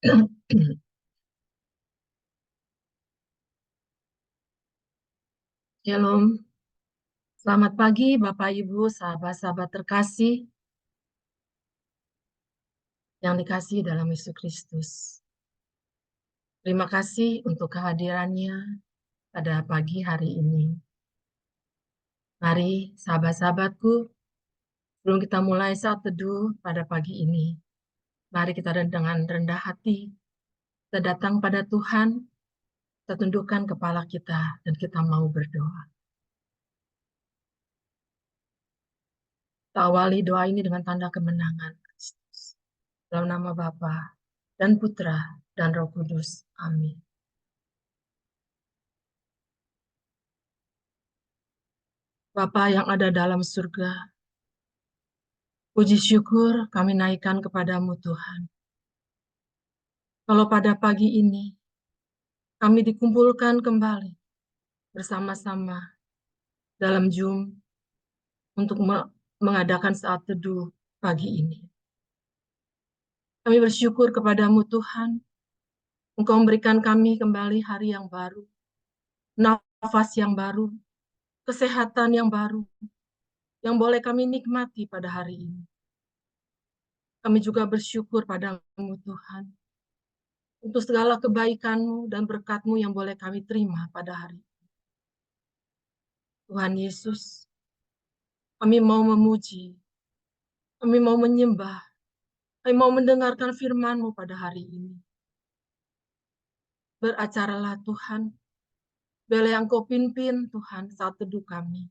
Shalom, selamat pagi Bapak Ibu, sahabat-sahabat terkasih yang dikasihi dalam Yesus Kristus. Terima kasih untuk kehadirannya pada pagi hari ini. Mari sahabat-sahabatku, sebelum kita mulai saat teduh pada pagi ini, mari kita dengan rendah hati, kita datang pada Tuhan, kita tundukkan kepala kita, dan kita mau berdoa. Kita awali doa ini dengan tanda kemenangan Kristus. Dalam nama Bapa dan Putra dan Roh Kudus. Amin. Bapa yang ada dalam surga, puji syukur kami naikkan kepadamu Tuhan. Kalau pada pagi ini kami dikumpulkan kembali bersama-sama dalam Zoom untuk mengadakan saat teduh pagi ini. Kami bersyukur kepadamu Tuhan, Engkau memberikan kami kembali hari yang baru, nafas yang baru, kesehatan yang baru, yang boleh kami nikmati pada hari ini. Kami juga bersyukur padamu Tuhan, untuk segala kebaikan-Mu dan berkat-Mu yang boleh kami terima pada hari ini. Tuhan Yesus, kami mau memuji, kami mau menyembah, kami mau mendengarkan firman-Mu pada hari ini. Beracaralah Tuhan, biarlah yang Kau pimpin Tuhan saat teduh kami.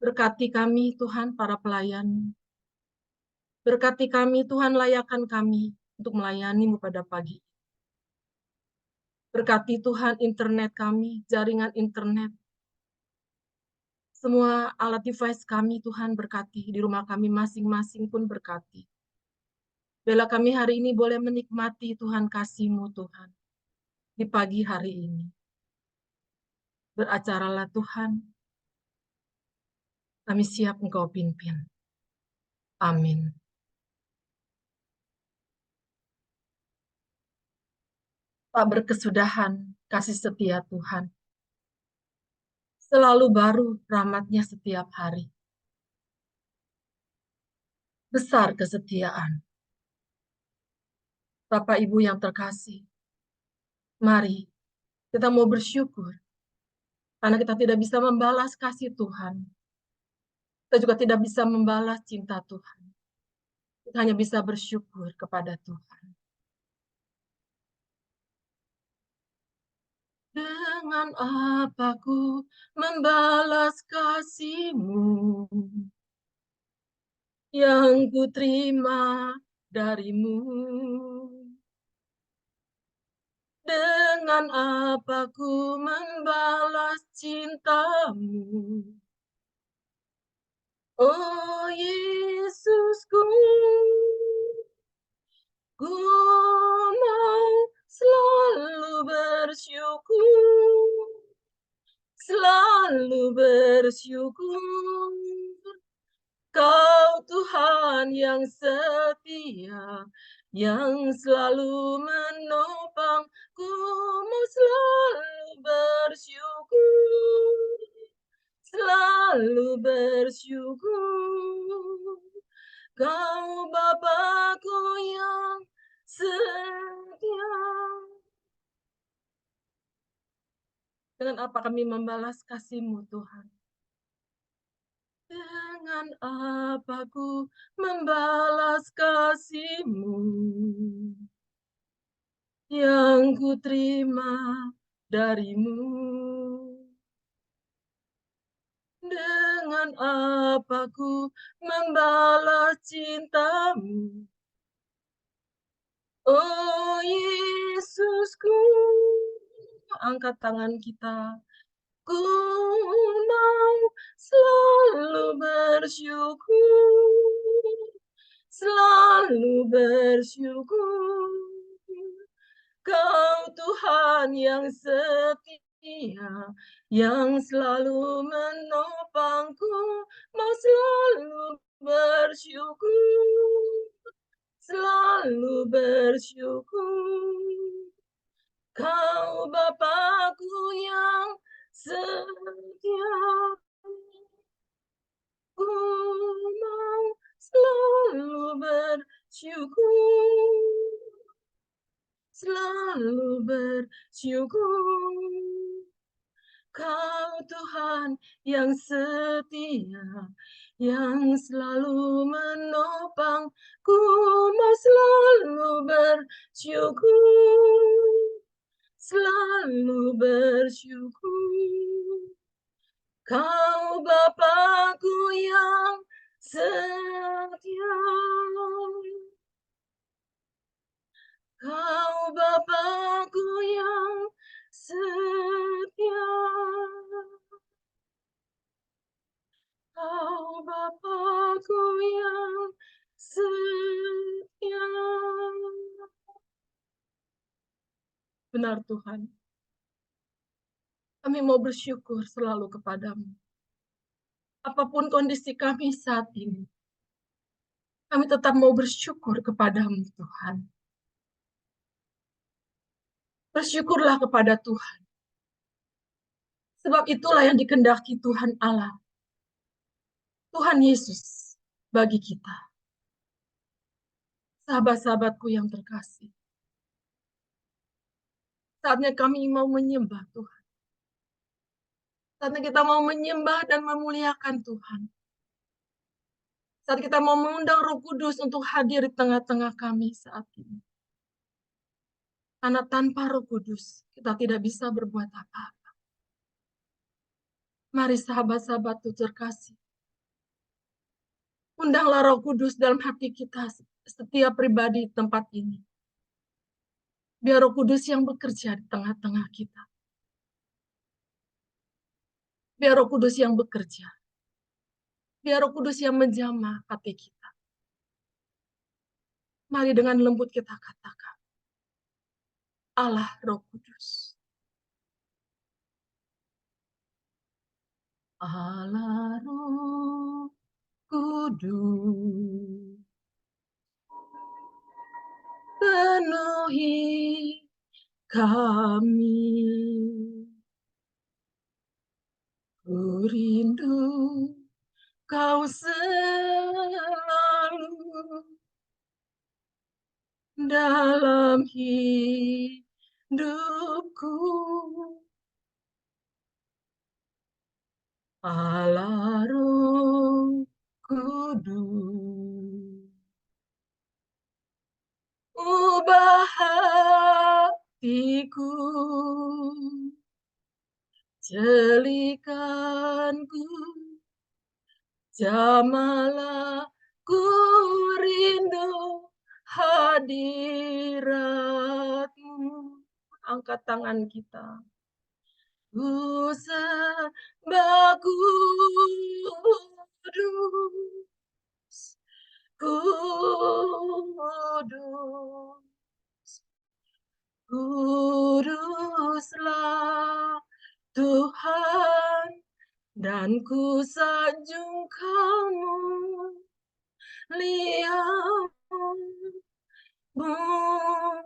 Berkati kami Tuhan para pelayan, berkati kami Tuhan, layakan kami untuk melayani-Mu pada pagi. Berkati Tuhan internet kami, jaringan internet, semua alat device kami Tuhan berkati, di rumah kami masing-masing pun berkati. Biarlah kami hari ini boleh menikmati Tuhan kasih-Mu Tuhan, di pagi hari ini. Beracaralah Tuhan, kami siap Engkau pimpin. Amin. Tak berkesudahan kasih setia Tuhan, selalu baru rahmat-Nya setiap hari. Besar kesetiaan. Bapak Ibu yang terkasih, mari kita mau bersyukur, karena kita tidak bisa membalas kasih Tuhan. Kita juga tidak bisa membalas cinta Tuhan. Kita hanya bisa bersyukur kepada Tuhan. Dengan apa ku membalas kasih-Mu yang ku terima dari-Mu? Dengan apa ku membalas cinta-Mu? Oh Yesusku, ku mau selalu bersyukur, selalu bersyukur. Kau Tuhan yang setia, yang selalu menopangku, mau selalu bersyukur, selalu bersyukur. Kau Bapakku yang setia. Dengan apa kami membalas kasih-Mu Tuhan? Dengan apa ku membalas kasih-Mu yang ku terima dari-Mu? Dengan apa ku membalas cinta-Mu? Oh Yesusku, angkat tangan kita. Ku mau selalu bersyukur, selalu bersyukur. Kau Tuhan yang setia, yang selalu menopangku, mau selalu bersyukur, selalu bersyukur. Kau Bapakku yang setia, ku mau selalu bersyukur, selalu bersyukur. Kau Tuhan yang setia, yang selalu menopang, ku mau selalu bersyukur, selalu bersyukur. Kau Bapakku yang setia, Kau Bapakku yang setia, Kau Bapakku yang setia. Benar Tuhan, kami mau bersyukur selalu kepadamu. Apapun kondisi kami saat ini, kami tetap mau bersyukur kepadamu Tuhan. Bersyukurlah kepada Tuhan. Sebab itulah yang dikehendaki Tuhan Allah, Tuhan Yesus bagi kita. Sahabat-sahabatku yang terkasih, saatnya kami mau menyembah Tuhan. Saatnya kita mau menyembah dan memuliakan Tuhan. Saat kita mau mengundang Roh Kudus untuk hadir di tengah-tengah kami saat ini. Karena tanpa Roh Kudus, kita tidak bisa berbuat apa-apa. Mari sahabat-sahabatku terkasih, undanglah Roh Kudus dalam hati kita setiap pribadi di tempat ini. Biar Roh Kudus yang bekerja di tengah-tengah kita. Biar Roh Kudus yang bekerja. Biar Roh Kudus yang menjamah hati kita. Mari dengan lembut kita katakan, Allah Roh Kudus. Allah Roh Kudus. Penuhi kami. Ku rindu Kau selalu dalam hidupku. Allah Roh Kudus, ubah hatiku, jelikanku, jamalah ku rindu hadiratmu. Angkat tangan kita. Ku sembah Kudus, Kudus, Kuduslah Tuhan, dan ku sanjung Kamu, lihat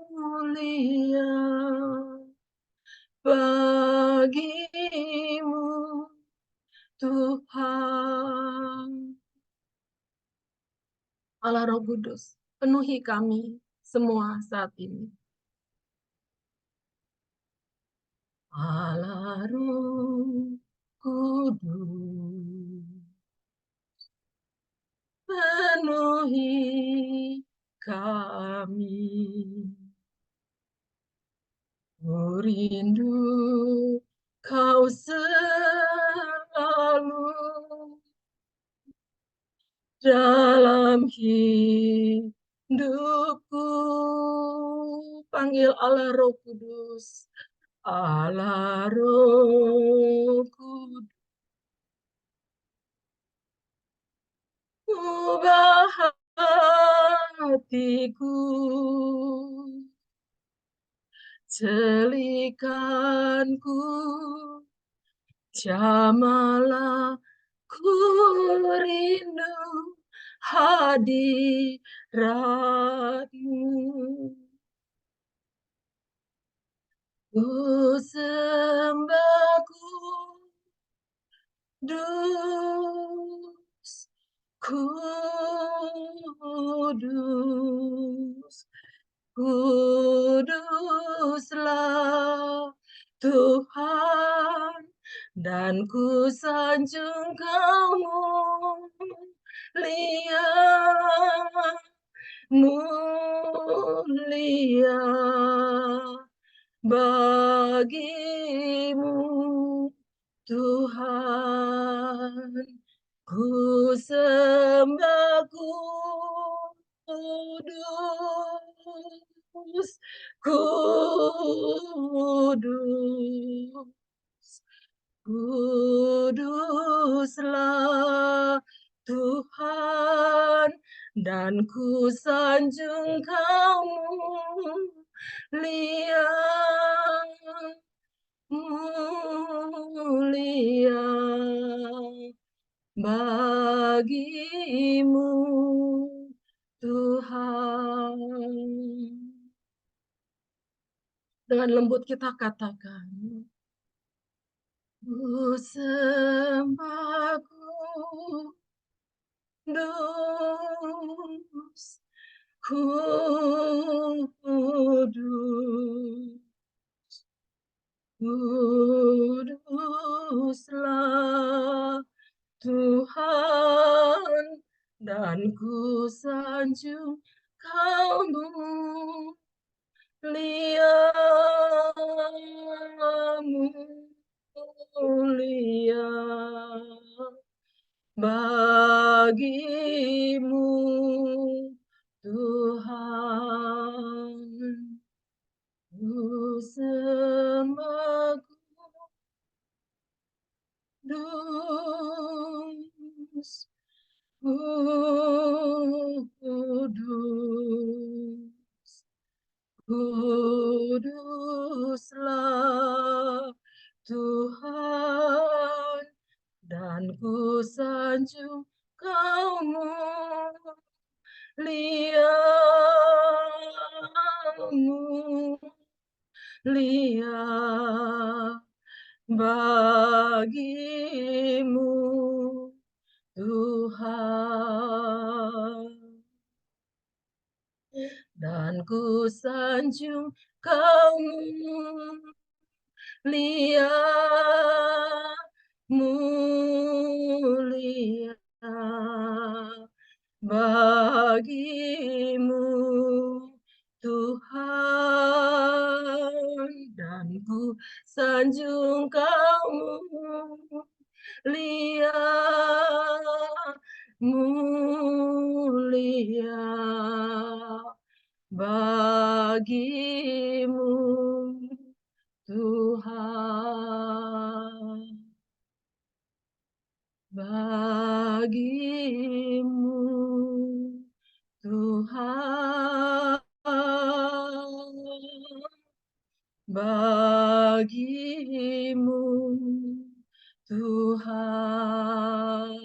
mulia bagimu Tuhan. Allah Roh Kudus, penuhi kami semua saat ini. Allah Roh Kudus, penuhi kami. Ku rindu Kau selalu dalam hidupku. Panggil Allah Roh Kudus. Allah Roh Kudus. Ubah hatiku. Jelikanku. Jamalah ku rindu hadirat-Mu. Ku sembah kudus, kudus, kuduslah Tuhan, dan ku sanjung Kau mulia, mulia bagimu Tuhan. Ku sembah kudus, kudus, kuduslah Tuhan, dan ku sanjung Kau mulia, mulia bagimu Tuhan. Dengan lembut kita katakan, ku sembah kudus, kudus, kuduslah Tuhan, dan ku sanjung Kau mulia, mulia bagimu Tuhan. Ku sembah kudus, kudus, kuduslah Tuhan, dan ku sanjung Kau mulia, mulia bagimu Tuhan, dan ku sanjung Kau mulia, mulia bagimu Tuhan, dan ku sanjung Kau mulia, mulia bagimu Tuhan, bagimu Tuhan, bagimu Tuhan,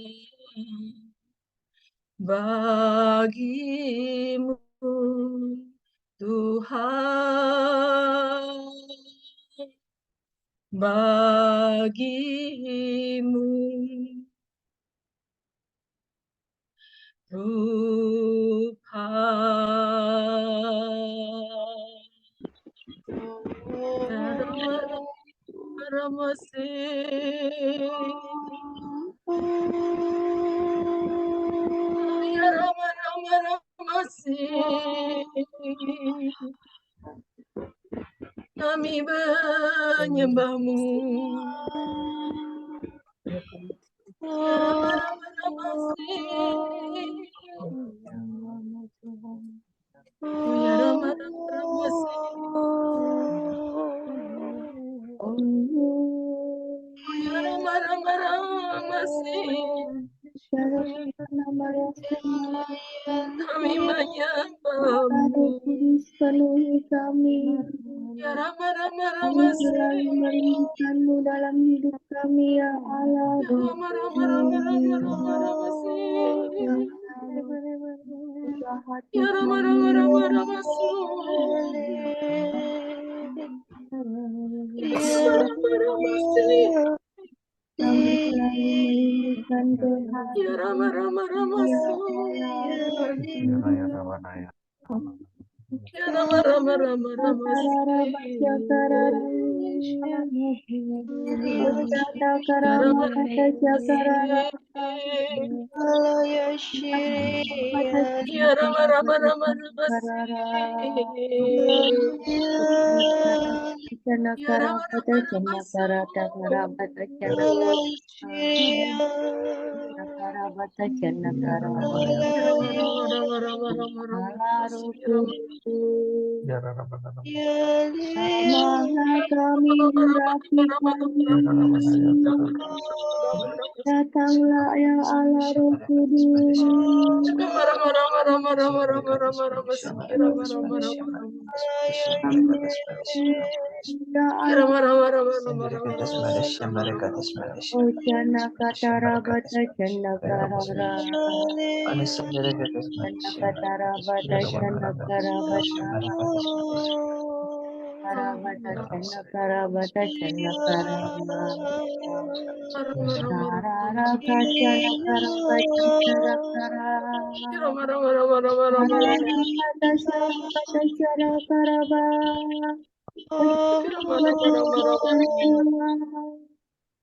bagimu Tuhan, bagimu Tuhan. Kami menyembahmu. Kami menyembahmu. Penuhi kami. Ya Kami selalu merindukanmu dalam hidup kami, ya Allah. Ya hati Rama kami. Rama Rama Rama Su. Ya Rama Rama Sri. Kami selalu merindukan Ya Rama Rama kehadiran Rama ya Su. Allah. Ya Rama Rama Rama Rama Karara Sri. baca karara Ucata Ya karama Rama kata Rama karara Sri. kata Ya Rama Rama kata Rama Rama karara Sri. Cana Ya kara Rama kata Rama Rama cana Su. kara kara kata cana kara kata cana kara Ya Rama Rama Rama Rama Rama Rama Rama Sri. halaruku Rama Maha kami merapikanmu Datanglah ya Allah Roh Kudus Ya Allah Oh Jana Katara Bata Jana Karara Jana Katara Bata Jana Karabata Karabata Jana Karabata Jana Karara Karara Kajana Karabata Jana Karara Karabata Karabata Jana Karaba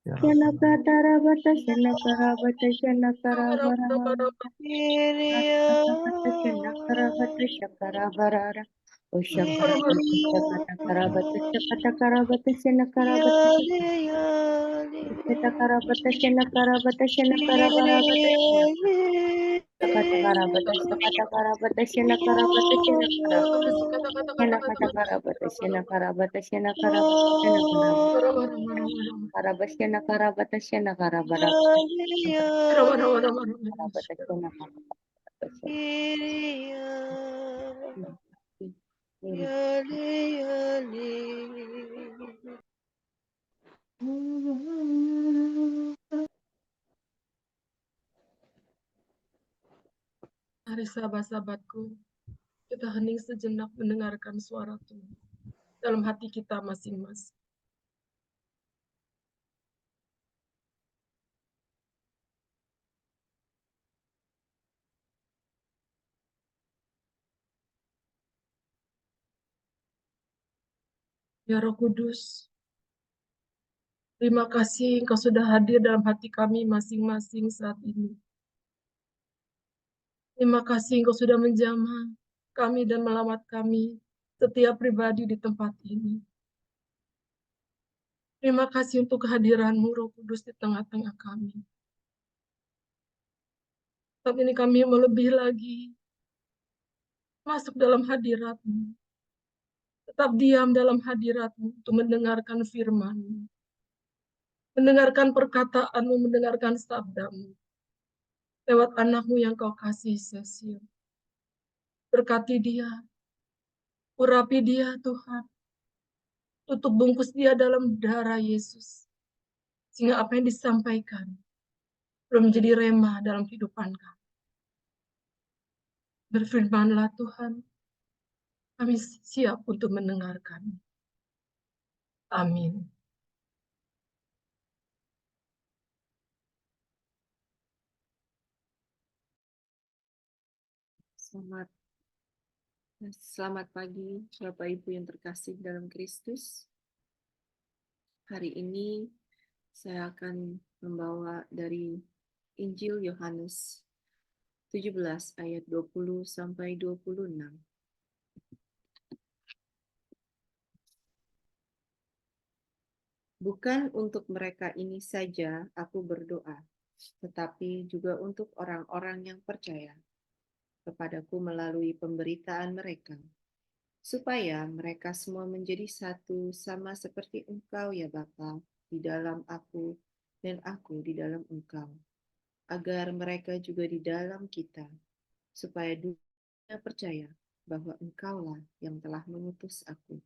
Shanakarabata, Shanakarabata, Shanakarabara, Shanakarabata, Shanakarabata, Shakarabarara, O Shakarabata, Shakatakarabata, Shakatakarabata, Shanakarabata, Shakatakarabata, Shanakarabata, Shanakarabarabata, Shakatakarabata, Shakatakarabata, Shanakarabata, Shanakarabata, Shanakatakarabata, Shanakarabata, Shanakarabata, Shanakarabata. Karabashena karabatashena karabarabata karabatashena Mari sahabat-sahabatku, kita hening sejenak mendengarkan suara Tuhan dalam hati kita masing-masing. Ya Roh Kudus, terima kasih Engkau sudah hadir dalam hati kami masing-masing saat ini. Terima kasih Engkau sudah menjamah kami dan melawat kami, setiap pribadi di tempat ini. Terima kasih untuk kehadiran-Mu, Roh Kudus, di tengah-tengah kami. Saat ini kami mau lebih lagi masuk dalam hadirat-Mu. Tetap diam dalam hadirat-Mu untuk mendengarkan firman-Mu. Mendengarkan perkataan-Mu, mendengarkan sabda-Mu. Lewat anak-Mu yang Kau kasih, Cecil. Berkati dia, urapi dia Tuhan. Tutup bungkus dia dalam darah Yesus. Sehingga apa yang disampaikan belum menjadi rema dalam kehidupan kami. Berfirmanlah Tuhan, kami siap untuk mendengarkan. Amin. Selamat pagi, Bapak Ibu yang terkasih dalam Kristus. Hari ini saya akan membawa dari Injil Yohanes 17 ayat 20 sampai 26. Bukan untuk mereka ini saja aku berdoa, tetapi juga untuk orang-orang yang percaya kepadaku melalui pemberitaan mereka, supaya mereka semua menjadi satu sama seperti Engkau ya Bapa di dalam aku dan aku di dalam Engkau, agar mereka juga di dalam kita, supaya dunia percaya bahwa Engkaulah yang telah mengutus aku.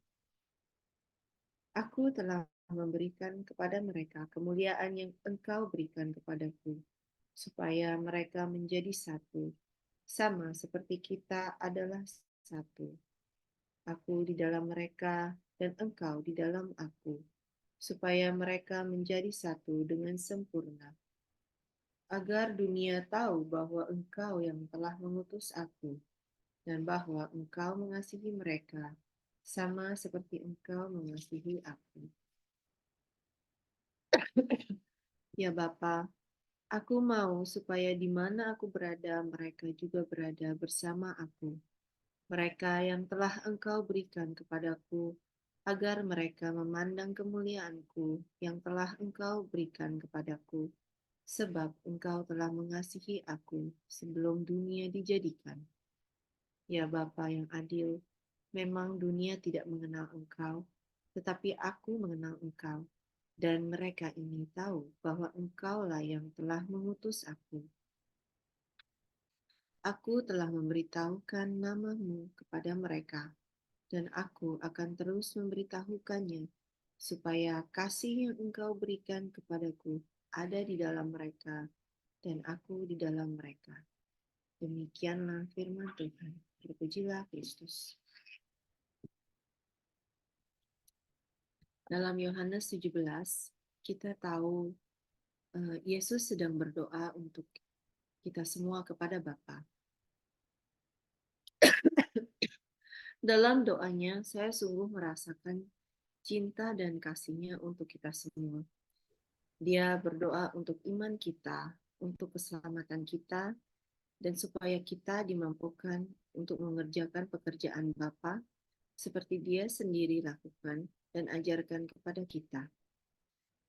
Aku telah memberikan kepada mereka kemuliaan yang Engkau berikan kepadaku, supaya mereka menjadi satu, sama seperti kita adalah satu. Aku di dalam mereka dan Engkau di dalam aku, supaya mereka menjadi satu dengan sempurna. Agar dunia tahu bahwa Engkau yang telah mengutus aku, dan bahwa Engkau mengasihi mereka, sama seperti Engkau mengasihi aku. Ya Bapa, aku mau supaya di mana aku berada, mereka juga berada bersama aku. Mereka yang telah Engkau berikan kepadaku, agar mereka memandang kemuliaanku yang telah Engkau berikan kepadaku, sebab Engkau telah mengasihi aku sebelum dunia dijadikan. Ya Bapa yang adil, memang dunia tidak mengenal Engkau, tetapi aku mengenal Engkau, dan mereka ini tahu bahwa Engkaulah yang telah mengutus aku. Aku telah memberitahukan namamu kepada mereka, dan aku akan terus memberitahukannya, supaya kasih yang Engkau berikan kepadaku ada di dalam mereka, dan aku di dalam mereka. Demikianlah firman Tuhan. Terpujilah Kristus. Dalam Yohanes 17, kita tahu Yesus sedang berdoa untuk kita semua kepada Bapa. Dalam doanya, saya sungguh merasakan cinta dan kasih-Nya untuk kita semua. Dia berdoa untuk iman kita, untuk keselamatan kita, dan supaya kita dimampukan untuk mengerjakan pekerjaan Bapa seperti Dia sendiri lakukan dan ajarkan kepada kita.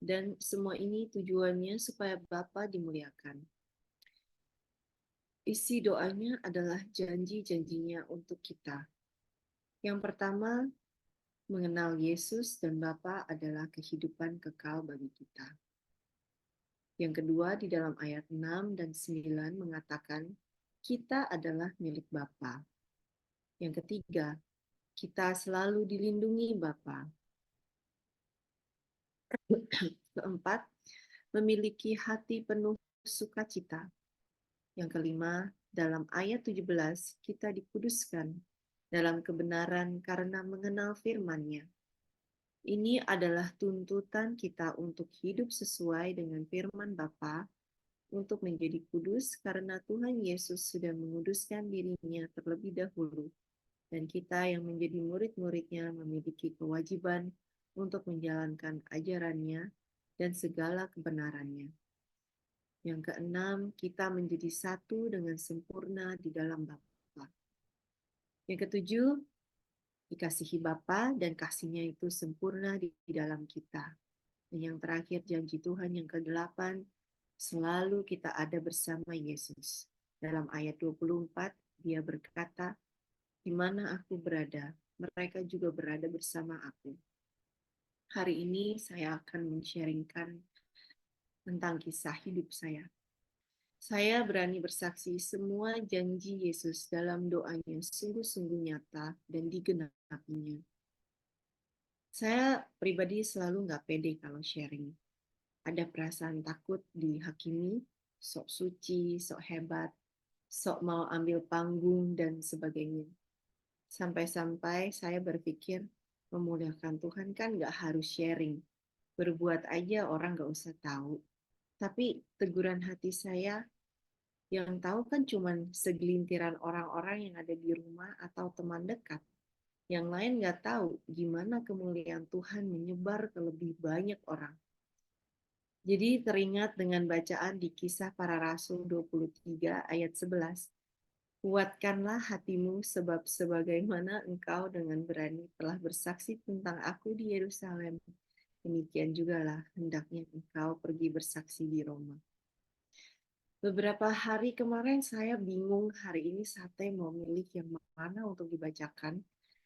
Dan semua ini tujuannya supaya Bapa dimuliakan. Isi doanya adalah janji-janjinya untuk kita. Yang pertama, mengenal Yesus dan Bapa adalah kehidupan kekal bagi kita. Yang kedua, di dalam ayat 6 dan 9 mengatakan, kita adalah milik Bapa. Yang ketiga, kita selalu dilindungi Bapa. Keempat, memiliki hati penuh sukacita. Yang kelima, dalam ayat 17, kita dikuduskan dalam kebenaran karena mengenal firman-Nya. Ini adalah tuntutan kita untuk hidup sesuai dengan firman Bapa, untuk menjadi kudus karena Tuhan Yesus sudah menguduskan dirinya terlebih dahulu. Dan kita yang menjadi murid-muridnya memiliki kewajiban untuk menjalankan ajarannya dan segala kebenarannya. Yang keenam, kita menjadi satu dengan sempurna di dalam Bapa. Yang ketujuh, dikasihi Bapa dan kasih-Nya itu sempurna di dalam kita. Dan yang terakhir, janji Tuhan yang ke-8, selalu kita ada bersama Yesus. Dalam ayat 24, Dia berkata, di mana aku berada, mereka juga berada bersama aku. Hari ini saya akan men-sharingkan tentang kisah hidup saya. Saya berani bersaksi semua janji Yesus dalam doanya sungguh-sungguh nyata dan digenapinya. Saya pribadi selalu nggak pede kalau sharing. Ada perasaan takut dihakimi, sok suci, sok hebat, sok mau ambil panggung, dan sebagainya. Sampai-sampai saya berpikir, memuliakan Tuhan kan nggak harus sharing. Berbuat aja orang nggak usah tahu. Tapi teguran hati saya, yang tahu kan cuma segelintiran orang-orang yang ada di rumah atau teman dekat. Yang lain nggak tahu gimana kemuliaan Tuhan menyebar ke lebih banyak orang. Jadi teringat dengan bacaan di Kisah Para Rasul 23 ayat 11. Kuatkanlah hatimu sebab sebagaimana engkau dengan berani telah bersaksi tentang aku di Yerusalem, demikian jugalah hendaknya engkau pergi bersaksi di Roma. Beberapa hari kemarin saya bingung hari ini Sate mau milih yang mana untuk dibacakan.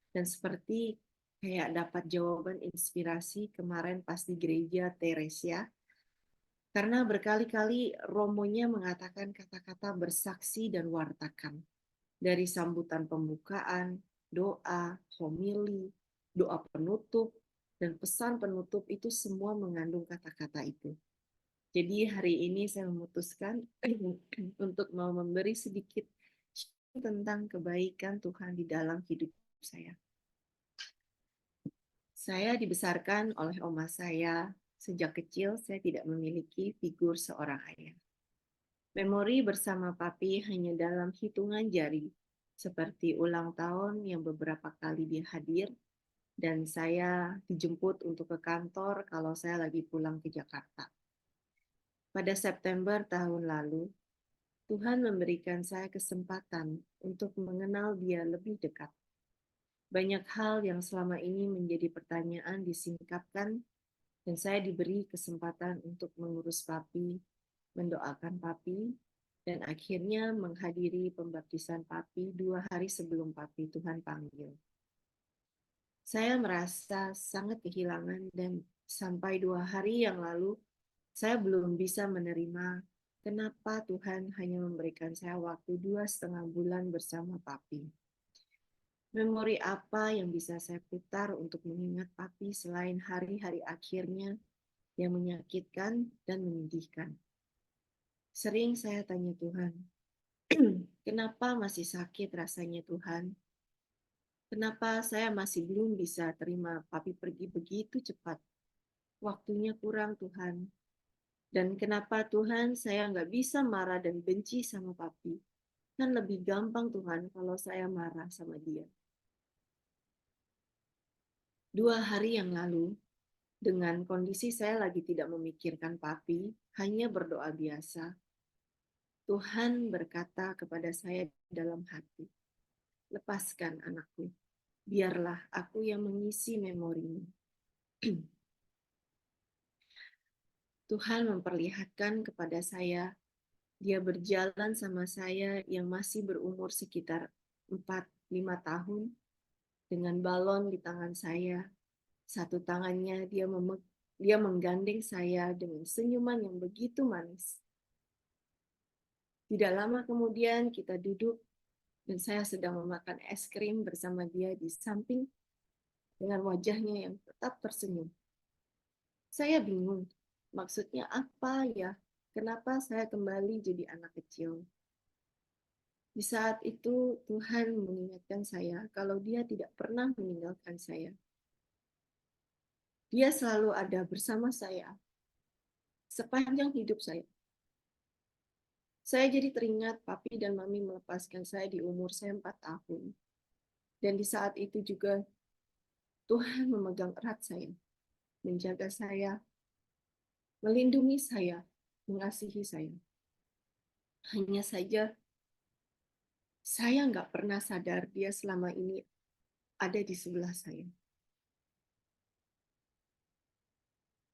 Dan seperti kayak dapat jawaban inspirasi kemarin pas di gereja Teresia. Karena berkali-kali romonya mengatakan kata-kata bersaksi dan wartakan. Dari sambutan pembukaan, doa, homili, doa penutup, dan pesan penutup itu semua mengandung kata-kata itu. Jadi hari ini saya memutuskan untuk mau memberi sedikit tentang kebaikan Tuhan di dalam hidup saya. Saya dibesarkan oleh oma saya. Sejak kecil saya tidak memiliki figur seorang ayah. Memori bersama papi hanya dalam hitungan jari, seperti ulang tahun yang beberapa kali dia hadir, dan saya dijemput untuk ke kantor kalau saya lagi pulang ke Jakarta. Pada September tahun lalu, Tuhan memberikan saya kesempatan untuk mengenal dia lebih dekat. Banyak hal yang selama ini menjadi pertanyaan disingkapkan, dan saya diberi kesempatan untuk mengurus papi, mendoakan papi, dan akhirnya menghadiri pembaptisan papi 2 hari sebelum papi Tuhan panggil. Saya merasa sangat kehilangan dan sampai 2 hari yang lalu, saya belum bisa menerima kenapa Tuhan hanya memberikan saya waktu 2,5 bulan bersama papi. Memori apa yang bisa saya putar untuk mengingat papi selain hari-hari akhirnya yang menyakitkan dan menyedihkan? Sering saya tanya Tuhan, kenapa masih sakit rasanya Tuhan? Kenapa saya masih belum bisa terima papi pergi begitu cepat? Waktunya kurang Tuhan. Dan kenapa Tuhan saya nggak bisa marah dan benci sama papi? Kan lebih gampang Tuhan kalau saya marah sama dia. 2 hari yang lalu, dengan kondisi saya lagi tidak memikirkan papi, hanya berdoa biasa, Tuhan berkata kepada saya dalam hati, lepaskan anakku, biarlah aku yang mengisi memorimu. Tuhan memperlihatkan kepada saya, dia berjalan sama saya yang masih berumur sekitar 4-5 tahun, dengan balon di tangan saya. Satu tangannya dia menggandeng saya dengan senyuman yang begitu manis. Tidak lama kemudian kita duduk dan saya sedang memakan es krim bersama dia di samping dengan wajahnya yang tetap tersenyum. Saya bingung, maksudnya apa ya? Kenapa saya kembali jadi anak kecil? Di saat itu Tuhan mengingatkan saya kalau dia tidak pernah meninggalkan saya. Dia selalu ada bersama saya sepanjang hidup saya. Saya jadi teringat papi dan mami melepaskan saya di umur saya 4 tahun. Dan di saat itu juga Tuhan memegang erat saya, menjaga saya, melindungi saya, mengasihi saya. Hanya saja saya nggak pernah sadar dia selama ini ada di sebelah saya.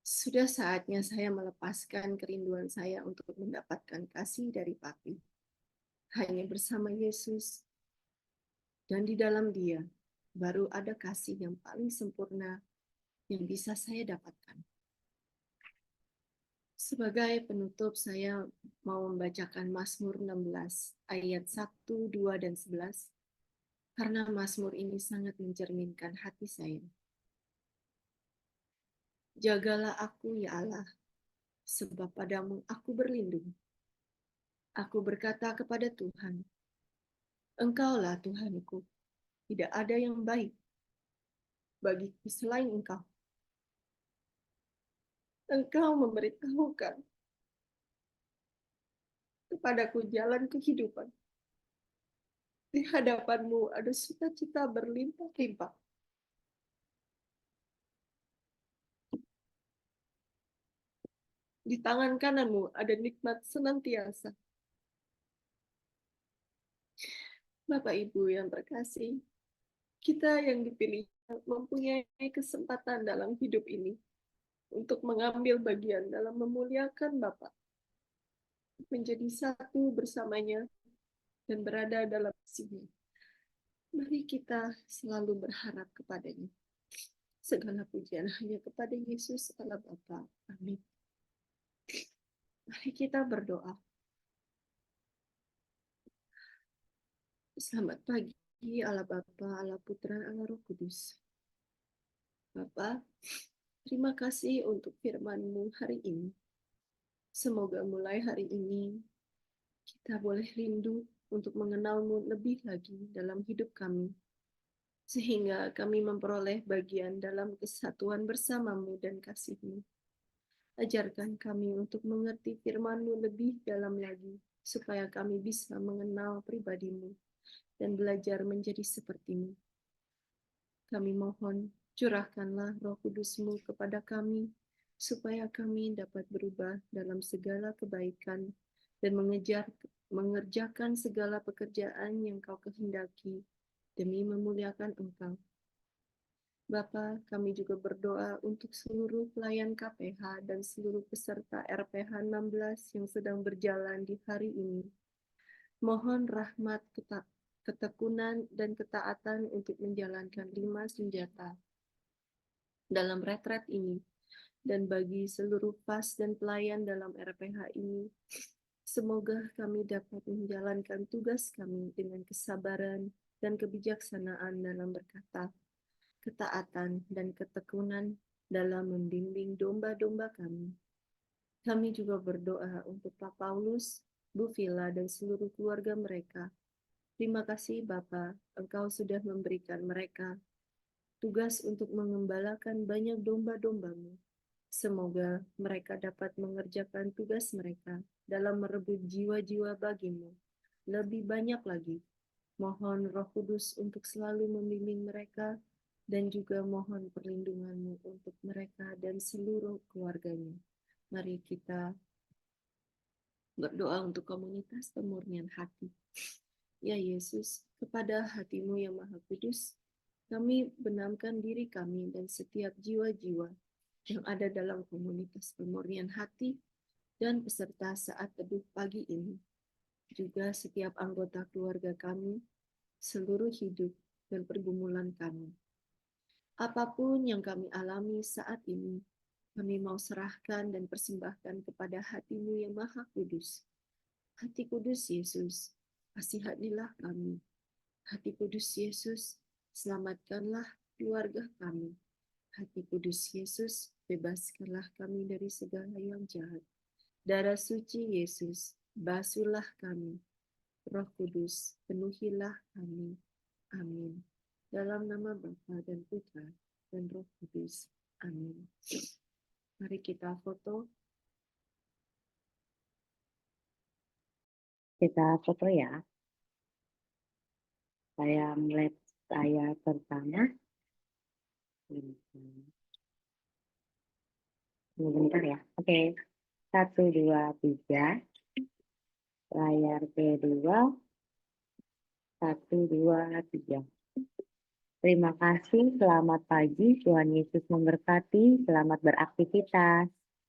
Sudah saatnya saya melepaskan kerinduan saya untuk mendapatkan kasih dari papi. Hanya bersama Yesus dan di dalam dia baru ada kasih yang paling sempurna yang bisa saya dapatkan. Sebagai penutup, saya mau membacakan Mazmur 16 ayat 1, 2, dan 11 karena Mazmur ini sangat mencerminkan hati saya. Jagalah aku ya Allah, sebab padamu aku berlindung. Aku berkata kepada Tuhan, Engkaulah Tuhanku, tidak ada yang baik bagiku selain Engkau. Engkau memberitahukan kepadaku jalan kehidupan. Di hadapanmu ada sukacita berlimpah-limpah. Di tangan kananmu ada nikmat senantiasa. Bapak Ibu yang terkasih, kita yang dipilih mempunyai kesempatan dalam hidup ini untuk mengambil bagian dalam memuliakan Bapa, menjadi satu bersamanya dan berada dalam kasih-Nya. Mari kita selalu berharap kepadanya. Segala pujian hanya kepada Yesus Allah Bapa. Amin. Mari kita berdoa. Selamat pagi Allah Bapa, Allah Putra, Allah Roh Kudus. Bapa, terima kasih untuk firman-Mu hari ini. Semoga mulai hari ini kita boleh rindu untuk mengenal-Mu lebih lagi dalam hidup kami, sehingga kami memperoleh bagian dalam kesatuan bersama-Mu dan kasih-Mu. Ajarkan kami untuk mengerti firman-Mu lebih dalam lagi, supaya kami bisa mengenal pribadi-Mu dan belajar menjadi seperti-Mu. Kami mohon, curahkanlah Roh Kudus-Mu kepada kami, supaya kami dapat berubah dalam segala kebaikan dan mengerjakan segala pekerjaan yang Kau kehendaki demi memuliakan Engkau. Bapa, kami juga berdoa untuk seluruh pelayan KPH dan seluruh peserta RPH 16 yang sedang berjalan di hari ini. Mohon rahmat, ketekunan, dan ketaatan untuk menjalankan 5 senjata dalam retret ini, dan bagi seluruh pas dan pelayan dalam RPH ini, semoga kami dapat menjalankan tugas kami dengan kesabaran dan kebijaksanaan dalam berkata, ketaatan dan ketekunan dalam membimbing domba-domba kami. Kami juga berdoa untuk Pak Paulus, Bu Vila, dan seluruh keluarga mereka. Terima kasih Bapa, Engkau sudah memberikan mereka tugas untuk mengembalakan banyak domba-domba-Mu. Semoga mereka dapat mengerjakan tugas mereka dalam merebut jiwa-jiwa bagi-Mu. Lebih banyak lagi, mohon Roh Kudus untuk selalu membimbing mereka, dan juga mohon perlindungan-Mu untuk mereka dan seluruh keluarganya. Mari kita berdoa untuk komunitas pemurnian hati. Ya Yesus, kepada hati-Mu yang Maha Kudus, kami benamkan diri kami dan setiap jiwa-jiwa yang ada dalam komunitas pemurnian hati dan peserta saat teduh pagi ini. Juga setiap anggota keluarga kami, seluruh hidup dan pergumulan kami. Apapun yang kami alami saat ini, kami mau serahkan dan persembahkan kepada hati-Mu yang Maha Kudus. Hati Kudus Yesus, kasihanilah kami. Hati Kudus Yesus, selamatkanlah keluarga kami. Hati Kudus Yesus, bebaskanlah kami dari segala yang jahat. Darah suci Yesus, basuhlah kami. Roh Kudus, penuhilah kami. Amin. Dalam nama Bapa dan Putra dan Roh Kudus. Amin. Mari kita foto. Kita foto ya. Saya mulai saya pertama. Bentar ya. Oke. 1, 2, 3. Layar kedua. 1, 2, 3. Terima kasih. Selamat pagi. Tuhan Yesus memberkati. Selamat beraktivitas.